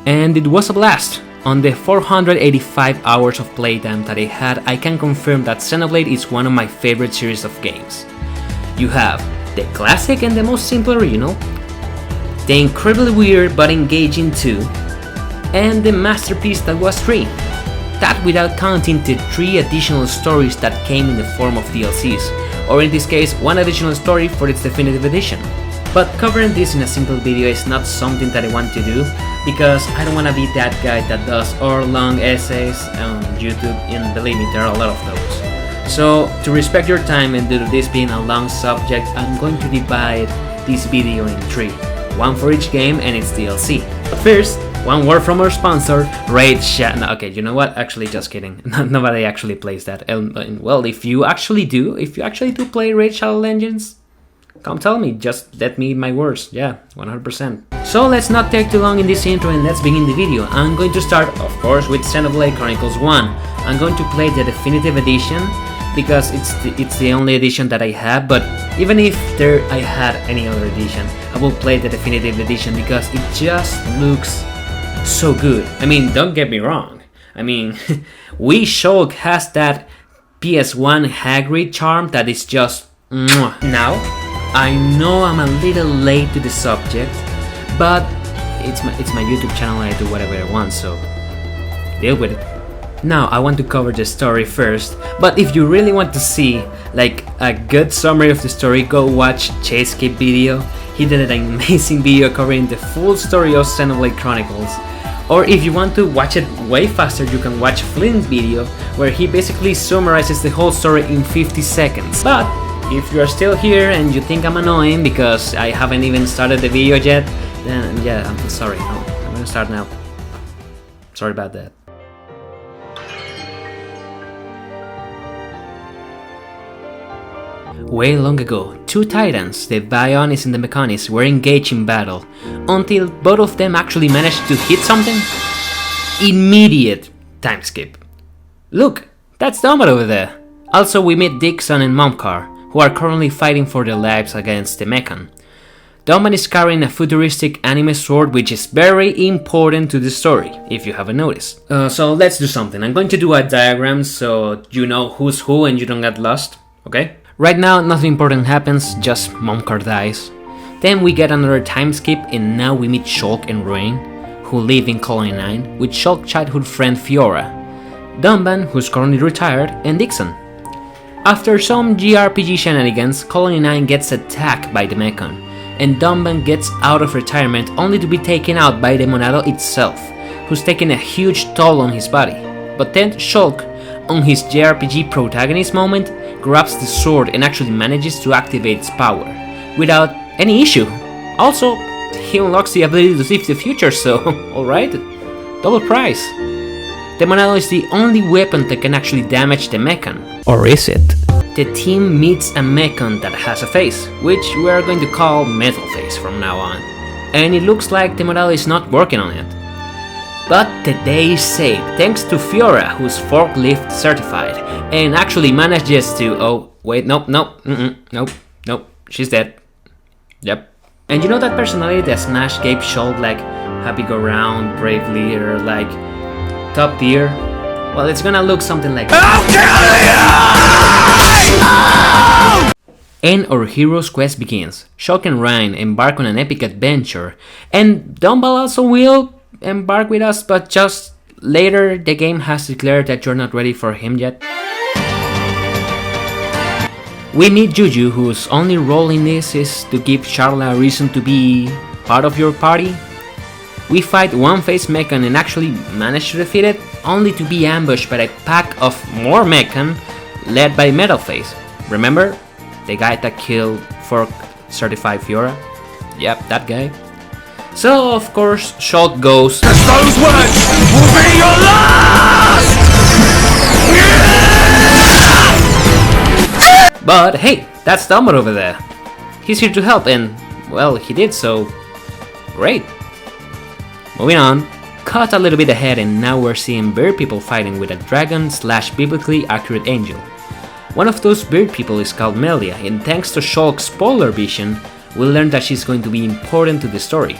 and it was a blast. On the 485 hours of playtime that I had, I can confirm that Xenoblade is one of my favorite series of games. You have the classic and the most simple original, the incredibly weird but engaging 2, and the masterpiece that was 3. That without counting the 3 additional stories that came in the form of DLCs, or in this case, 1 additional story for its definitive edition. But covering this in a simple video is not something that I want to do, because I don't want to be that guy that does hour-long essays on YouTube, and believe me, there are a lot of those. So, to respect your time and due to this being a long subject, I'm going to divide this video in 3. 1 for each game and its DLC. But first, one word from our sponsor, Raid Shadow. No, okay, you know what? Actually, just kidding. Nobody actually plays that. And well, if you actually do play Raid Shadow Legends, come tell me, just let me eat my words, yeah, 100%. So let's not take too long in this intro and let's begin the video. I'm going to start, of course, with Xenoblade Chronicles 1. I'm going to play the definitive edition, because it's the only edition that I have, but even if I had any other edition, I will play the definitive edition because it just looks so good. I mean, don't get me wrong. I mean, Shulk has that PS1 Hagrid charm that is just mwah. Now, I know I'm a little late to the subject, but it's my YouTube channel and I do whatever I want, so deal with it. Now I want to cover the story first, but if you really want to see like a good summary of the story, go watch Chase Skip video. He did an amazing video covering the full story of Xenoblade Chronicles. Or if you want to watch it way faster, you can watch Flynn's video, where he basically summarizes the whole story in 50 seconds. But if you are still here and you think I'm annoying because I haven't even started the video yet, then yeah, I'm sorry. No, I'm gonna start now. Sorry about that. Way long ago, 2 titans, the Bionis and the Mechonis, were engaged in battle, until both of them actually managed to hit something. Immediate time skip. Look, that's Domba over there. Also, we meet Dixon and Momcar, who are currently fighting for their lives against the Mechon. Domba is carrying a futuristic anime sword, which is very important to the story, if you haven't noticed. So let's do something. I'm going to do a diagram so you know who's who and you don't get lost, okay? Right now, nothing important happens, just Momcar dies. Then we get another time skip and now we meet Shulk and Rain, who live in Colony 9, with Shulk's childhood friend Fiora, Dunban, who's currently retired, and Dixon. After some JRPG shenanigans, Colony 9 gets attacked by the Mechon, and Dunban gets out of retirement only to be taken out by the Monado itself, who's taking a huge toll on his body. But then Shulk, on his JRPG protagonist moment, grabs the sword and actually manages to activate its power, without any issue. Also, he unlocks the ability to see the future, so alright, double price. The Monado is the only weapon that can actually damage the Mechon. Or is it? The team meets a Mechon that has a face, which we are going to call Metal Face from now on. And it looks like the Monado is not working on it. But the day is saved thanks to Fiora, who's forklift certified, and actually manages to... oh, wait, nope, she's dead. Yep. And you know that personality that Smash gave Shulk, like happy-go-round, brave leader, like top tier? Well, it's gonna look something like that. And our hero's quest begins. Shulk and Ryan embark on an epic adventure, and Dumble also will embark with us, but just later the game has declared that you're not ready for him yet. We meet Juju, whose only role in this is to give Charla a reason to be part of your party. We fight One-Face Mechon and actually manage to defeat it, only to be ambushed by a pack of more Mechon led by Metal Face. Remember? The guy that killed Fork Certified Fiora? Yep, that guy. So, of course, Shulk goes, "'Cause those words will be your last!" But hey, that's Dumbo over there. He's here to help and, well, he did so. Great. Moving on. Cut a little bit ahead and now we're seeing bird people fighting with a dragon / biblically accurate angel. One of those bird people is called Melia, and thanks to Shulk's spoiler vision, we'll learn that she's going to be important to the story.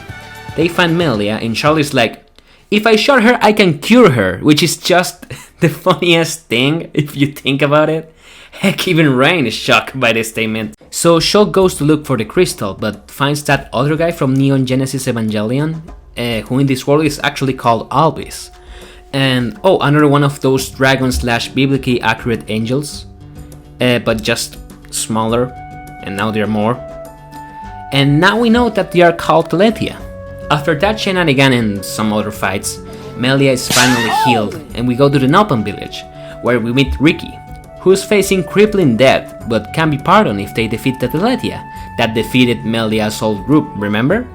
They find Melia and Charlie's like, if I shot her, I can cure her, which is just the funniest thing if you think about it. Heck, even Rain is shocked by this statement. So Shulk goes to look for the crystal, but finds that other guy from Neon Genesis Evangelion, who in this world is actually called Alvis. And another one of those dragon / biblically accurate angels, but just smaller, and now they're more. And now we know that they are called Teletia. After that shenanigan and some other fights, Melia is finally healed, and we go to the Nopon village, where we meet Ricky, who's facing crippling death, but can be pardoned if they defeat the Teletia that defeated Melia's old group, remember?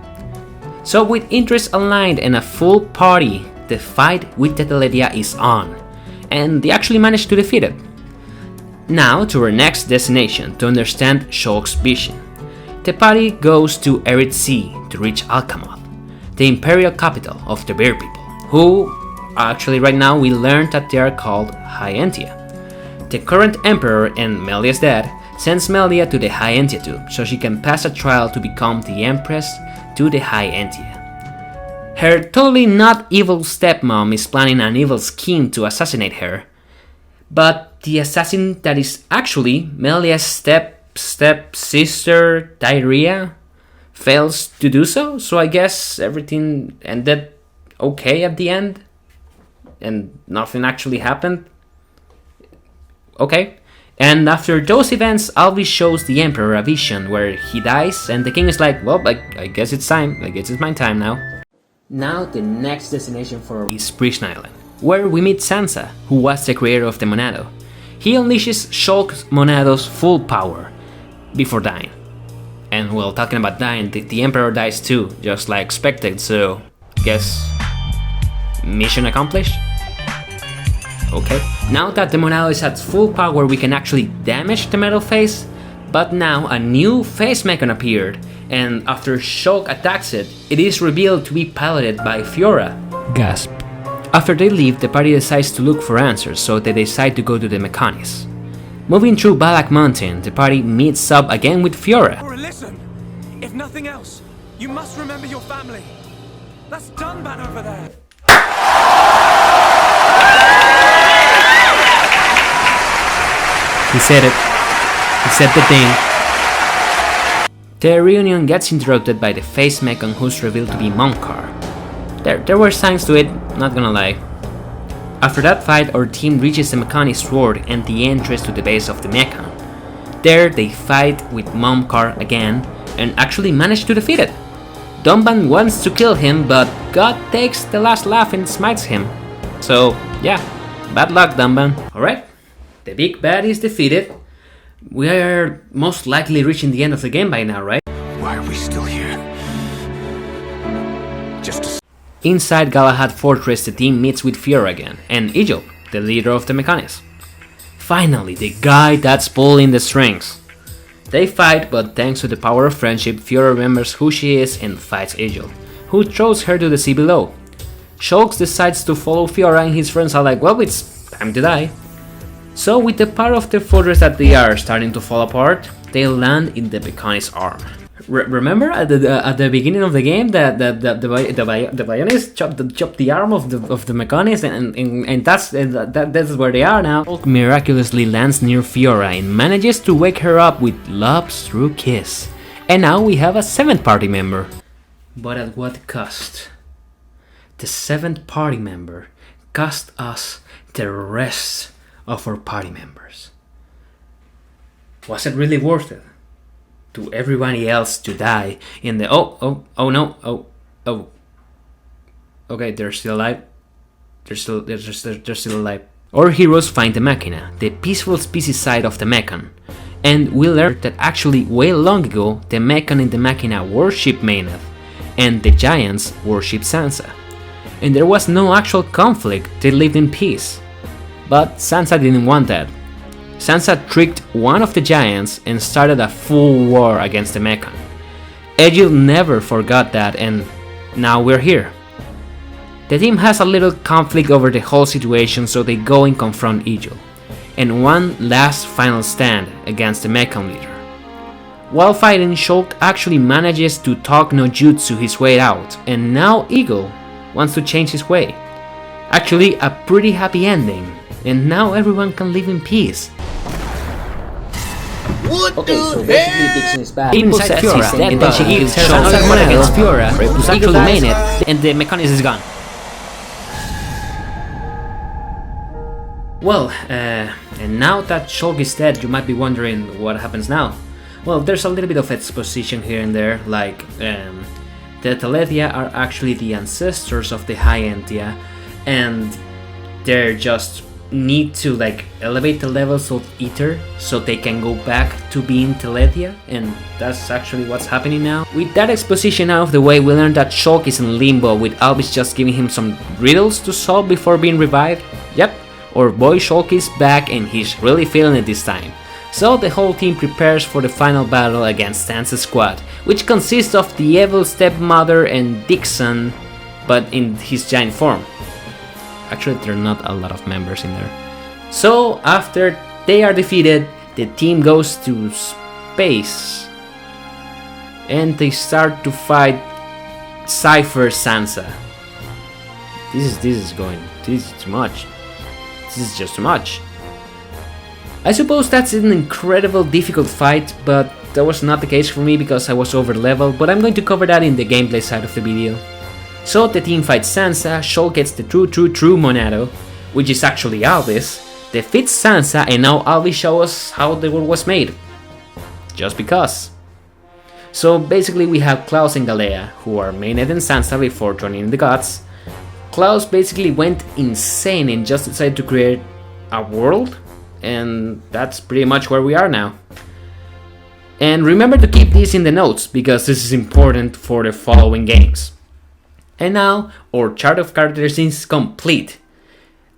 So with interests aligned and a full party, the fight with the Teletia is on, and they actually managed to defeat it. Now to our next destination to understand Shulk's vision. The party goes to Arid Sea to reach Alcamoth, the imperial capital of the Bear People, who, actually right now we learned that they are called High Entia. The current emperor and Melia's dad sends Melia to the High Entia tube so she can pass a trial to become the empress to the High Entia. Her totally not evil stepmom is planning an evil scheme to assassinate her, but the assassin that is actually Melia's step-sister Diarrhea fails to do so, so I guess everything ended okay at the end, and nothing actually happened. Okay. And after those events, Alvis shows the Emperor a vision where he dies, and the king is like, well, I guess it's time, I guess it's my time now. Now the next destination for is Prison Island, where we meet Sansa, who was the creator of the Monado. He unleashes Shulk's Monado's full power before dying. And well, talking about dying, the Emperor dies too, just like expected, so guess mission accomplished? Okay. Now that the Monado is at full power, we can actually damage the metal face, but now a new face mechan appeared, and after Shulk attacks it, it is revealed to be piloted by Fiora. Gasp. After they leave, the party decides to look for answers, so they decide to go to the Mechanis. Moving through Balak Mountain, the party meets up again with Fiora. Listen, if nothing else, you must remember your family. That's Dunban over there. He said it. He said the thing. The reunion gets interrupted by the face mechan who's revealed to be Momkar. There were signs to it, not gonna lie. After that fight, our team reaches the Mechani's sword and the entrance to the base of the mechan. There, they fight with Momkar again and actually manage to defeat it. Dunban wants to kill him, but God takes the last laugh and smites him. So, yeah, bad luck, Dunban. Alright, the big bad is defeated. We are most likely reaching the end of the game by now, right? Why are we still here? Inside Galahad Fortress, the team meets with Fiora again, and Egil, the leader of the Mechanis. Finally, the guy that's pulling the strings. They fight, but thanks to the power of friendship, Fiora remembers who she is and fights Egil, who throws her to the sea below. Shulk decides to follow Fiora, and his friends are like, well, it's time to die. So with the power of the fortress that they are starting to fall apart, they land in the Mechanis' arm. Remember at the beginning of the game that the Bionis chopped the arm of the Mechanis, and that's where they are now. Shulk miraculously lands near Fiora and manages to wake her up with love's true kiss. And now we have a 7th party member. But at what cost? The 7th party member cost us the rest of our party members. Was it really worth it? To everybody else to die in the okay, they're still alive. They're still alive. Our heroes find the Machina, the peaceful species side of the Mechan, and we learn that actually way long ago the Mechan and the Machina worship Mayneth, and the giants worship Sansa. And there was no actual conflict, they lived in peace. But Sansa didn't want that. Sansa tricked one of the giants and started a full war against the Mechan. Egil never forgot that, and now we're here. The team has a little conflict over the whole situation, so they go and confront Egil, and one last final stand against the Mechan leader. While fighting, Shulk actually manages to talk no jutsu his way out, and now Egil wants to change his way. Actually, a pretty happy ending, and now everyone can live in peace. What the hell? Is back. Inside Fiora, and then she gives her summon against Fiora, who's actually main it, and the mechanism is gone. Well, and now that Shulk is dead, you might be wondering what happens now. Well, there's a little bit of exposition here and there, like the Telethia are actually the ancestors of the High Entia, and they're just need to like elevate the levels of Ether so they can go back to being Telethia, and that's actually what's happening now. With that exposition out of the way, we learn that Shulk is in limbo, with Alvis just giving him some riddles to solve before being revived. Yep, our boy Shulk is back and he's really feeling it this time. So the whole team prepares for the final battle against Sansa's squad, which consists of the evil stepmother and Dixon, but in his giant form. Actually, there are not a lot of members in there. So after they are defeated, the team goes to space and they start to fight Cypher Sansa. This is too much. This is just too much. I suppose that's an incredible difficult fight, but that was not the case for me because I was over leveled, but I'm going to cover that in the gameplay side of the video. So the team fights Sansa, Shulk gets the true Monado, which is actually Alvis, defeats Sansa, and now Alvis shows us how the world was made. Just because. So basically we have Klaus and Galea, who are mained in Sansa before joining the gods. Klaus basically went insane and just decided to create a world, and that's pretty much where we are now. And remember to keep this in the notes, because this is important for the following games. And now, our chart of characters is complete.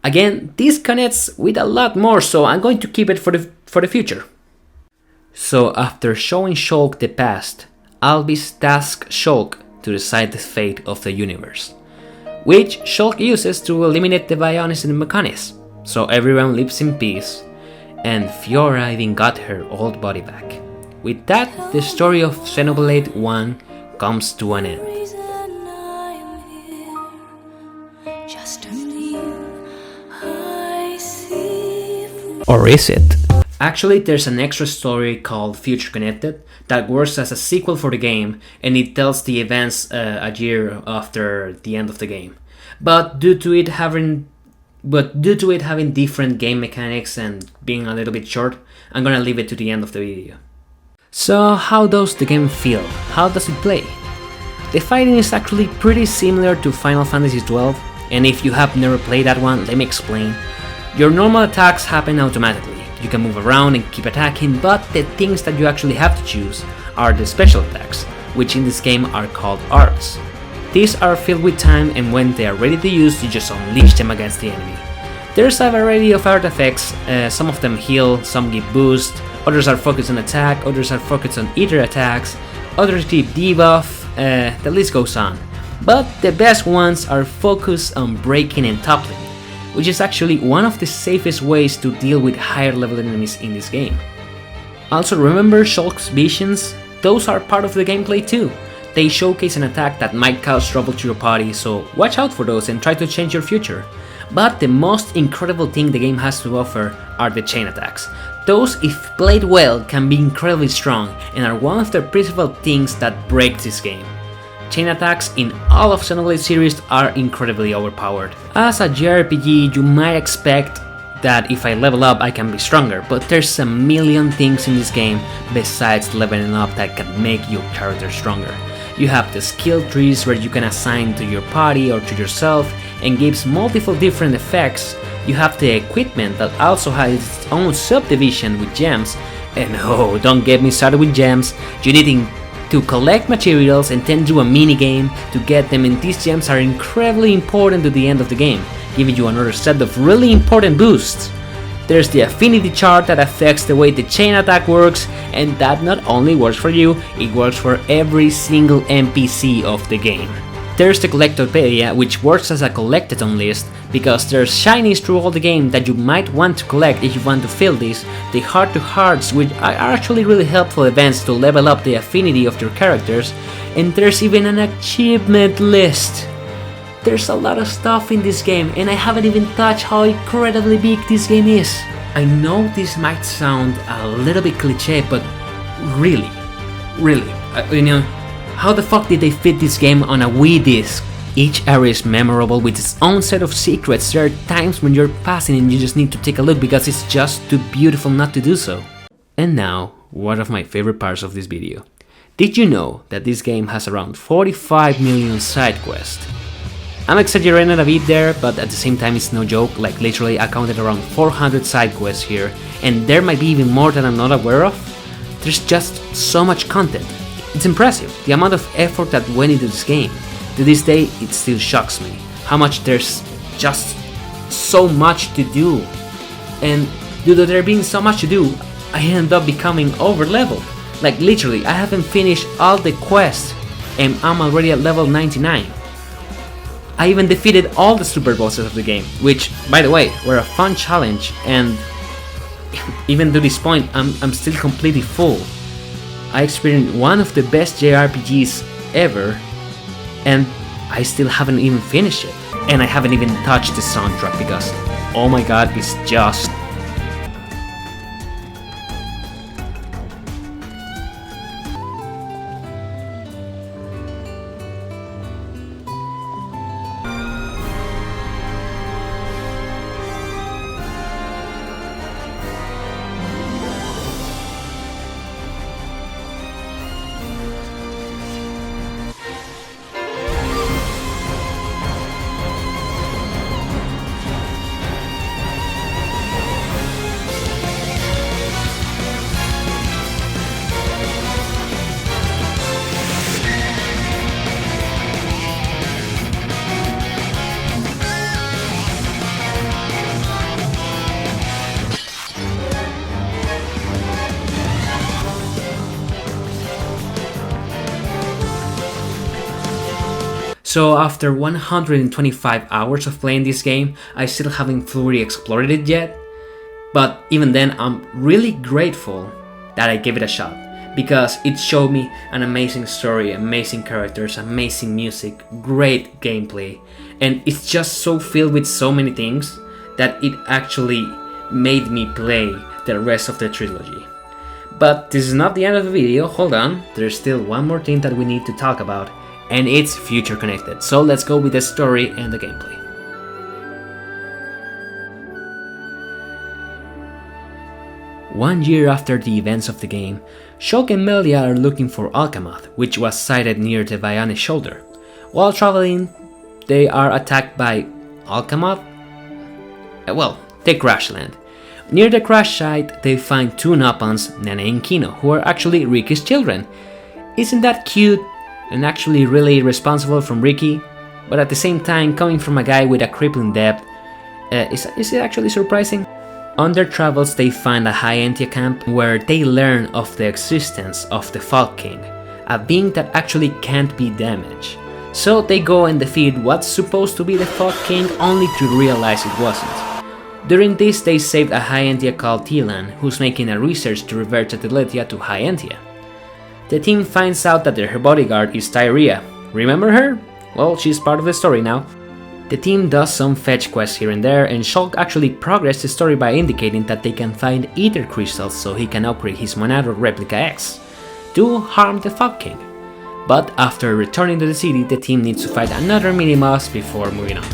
Again, this connects with a lot more, so I'm going to keep it for the future. So after showing Shulk the past, Alvis tasks Shulk to decide the fate of the universe, which Shulk uses to eliminate the Bionis and the Mechanis, so everyone lives in peace, and Fiora even got her old body back. With that, the story of Xenoblade 1 comes to an end. Or is it? Actually, there's an extra story called Future Connected that works as a sequel for the game, and it tells the events a year after the end of the game. But due to it having different game mechanics and being a little bit short, I'm gonna leave it to the end of the video. So how does the game feel? How does it play? The fighting is actually pretty similar to Final Fantasy XII, and if you have never played that one, let me explain. Your normal attacks happen automatically. You can move around and keep attacking, but the things that you actually have to choose are the special attacks, which in this game are called arts. These are filled with time, and when they are ready to use, you just unleash them against the enemy. There's a variety of art effects, some of them heal, some give boost, others are focused on attack, others are focused on ether attacks, others give debuff, the list goes on. But the best ones are focused on breaking and toppling, which is actually one of the safest ways to deal with higher level enemies in this game. Also remember Shulk's visions? Those are part of the gameplay too. They showcase an attack that might cause trouble to your party, so watch out for those and try to change your future. But the most incredible thing the game has to offer are the chain attacks. Those, if played well, can be incredibly strong and are one of the principal things that break this game. Chain attacks in all of Xenoblade series are incredibly overpowered. As a JRPG, you might expect that if I level up I can be stronger, but there's a million things in this game besides leveling up that can make your character stronger. You have the skill trees where you can assign to your party or to yourself and gives multiple different effects. You have the equipment that also has its own subdivision with gems, and oh, don't get me started with gems. You need to collect materials and then do a mini game to get them, and these gems are incredibly important to the end of the game, giving you another set of really important boosts. There's the affinity chart that affects the way the chain attack works, and that not only works for you, it works for every single NPC of the game. There's the Collectopedia, which works as a collectathon list, because there's shinies through all the game that you might want to collect if you want to fill these, the heart to hearts, which are actually really helpful events to level up the affinity of your characters, and there's even an achievement list. there's a lot of stuff in this game and I haven't even touched how incredibly big this game is. I know this might sound a little bit cliche, but really, how the fuck did they fit this game on a Wii disc? Each area is memorable with its own set of secrets. There are times when you're passing and you just need to take a look because it's just too beautiful not to do so. And now, one of my favorite parts of this video. Did you know that this game has around 45 million side quests? I'm exaggerating a bit there, but at the same time it's no joke. Like literally I counted around 400 side quests here, and there might be even more that I'm not aware of. There's just so much content. It's impressive, the amount of effort that went into this game. To this day, it still shocks me how much there's just so much to do. And due to there being so much to do, I end up becoming over leveled. Like literally, I haven't finished all the quests and I'm already at level 99. I even defeated all the super bosses of the game, which, by the way, were a fun challenge, and even to this point, I'm still completely full. I experienced one of the best JRPGs ever, and I still haven't even finished it. And I haven't even touched the soundtrack because, oh my god, it's just... So after 125 hours of playing this game, I still haven't fully explored it yet. But even then, I'm really grateful that I gave it a shot, because it showed me an amazing story, amazing characters, amazing music, great gameplay, and it's just so filled with so many things that it actually made me play the rest of the trilogy. But this is not the end of the video, hold on, there's still one more thing that we need to talk about, and it's future connected. So let's go with the story and the gameplay. One year after the events of the game, Shulk and Melia are looking for Alchemath, which was sighted near the Viane shoulder. While traveling, they are attacked by Alchemath? Well, they crash land. Near the crash site, they find two Noppans, Nene and Kino, who are actually Ricky's children. Isn't that cute? And actually really irresponsible from Ricky, but at the same time coming from a guy with a crippling debt, is it actually surprising? On their travels they find a high Entia camp where they learn of the existence of the Fog King, a being that actually can't be damaged. So they go and defeat what's supposed to be the Fog King, only to realize it wasn't. During this they saved a high Entia called Tilan, who's making a research to revert Atelitia to high Entia. The team finds out that her bodyguard is Tyria. Remember her? Well, she's part of the story now. The team does some fetch quests here and there, and Shulk actually progressed the story by indicating that they can find Ether Crystals so he can upgrade his Monado Replica X to harm the Fog King. But after returning to the city, the team needs to fight another mini-boss before moving on.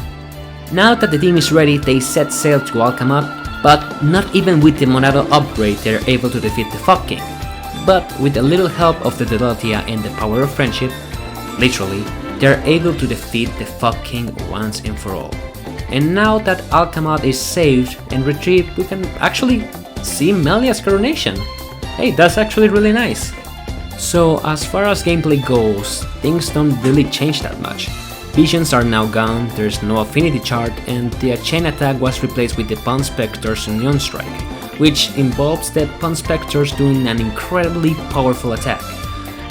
Now that the team is ready, they set sail to Alchemath, but not even with the Monado upgrade they're able to defeat the Fog King. But with a little help of the Delotia and the power of friendship, literally, they're able to defeat the Fog King once and for all. And now that Alchemath is saved and retrieved, we can actually see Melia's coronation. Hey, that's actually really nice. So as far as gameplay goes, things don't really change that much. Visions are now gone, there's no affinity chart, and the chain attack was replaced with the Pun Spectre's Union Strike, which involves the Pun Spectres doing an incredibly powerful attack.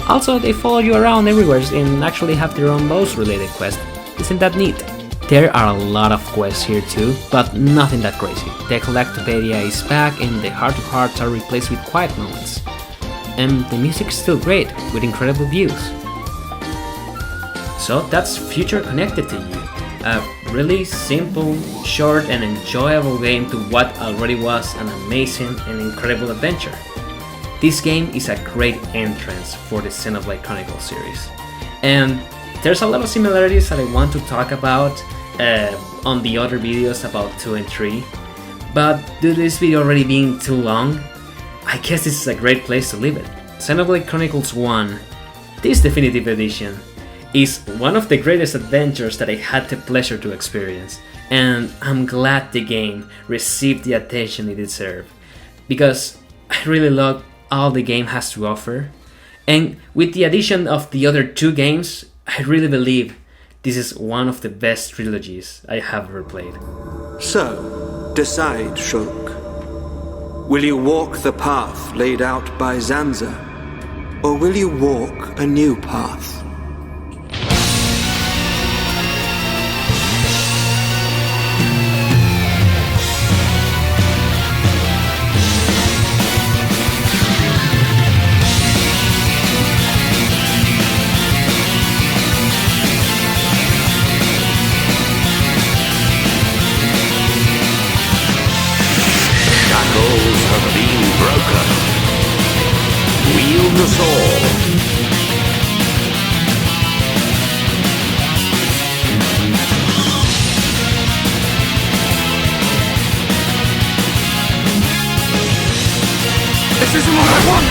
Also, they follow you around everywhere and actually have their own boss related quest. Isn't that neat? There are a lot of quests here too, but nothing that crazy. The Collectopedia is back and the Heart to Hearts are replaced with quiet moments. And the music is still great, with incredible views. So that's future connected to you. A really simple, short and enjoyable game to what already was an amazing and incredible adventure. This game is a great entrance for the Xenoblade Chronicles series. And there's a lot of similarities that I want to talk about on the other videos about 2 and 3. But due to this video already being too long, I guess this is a great place to leave it. Xenoblade Chronicles 1, this definitive edition, is one of the greatest adventures that I had the pleasure to experience, and I'm glad the game received the attention it deserved, because I really love all the game has to offer, and with the addition of the other 2 games, I really believe this is one of the best trilogies I have ever played. So, decide, Shulk. Will you walk the path laid out by Zanza, or will you walk a new path? Shackles have been broken. Wield the sword. This isn't what I want!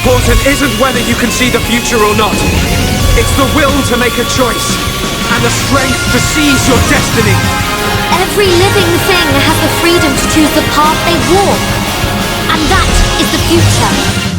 Important isn't whether you can see the future or not. It's the will to make a choice, and the strength to seize your destiny. Every living thing has the freedom to choose the path they walk, and that is the future.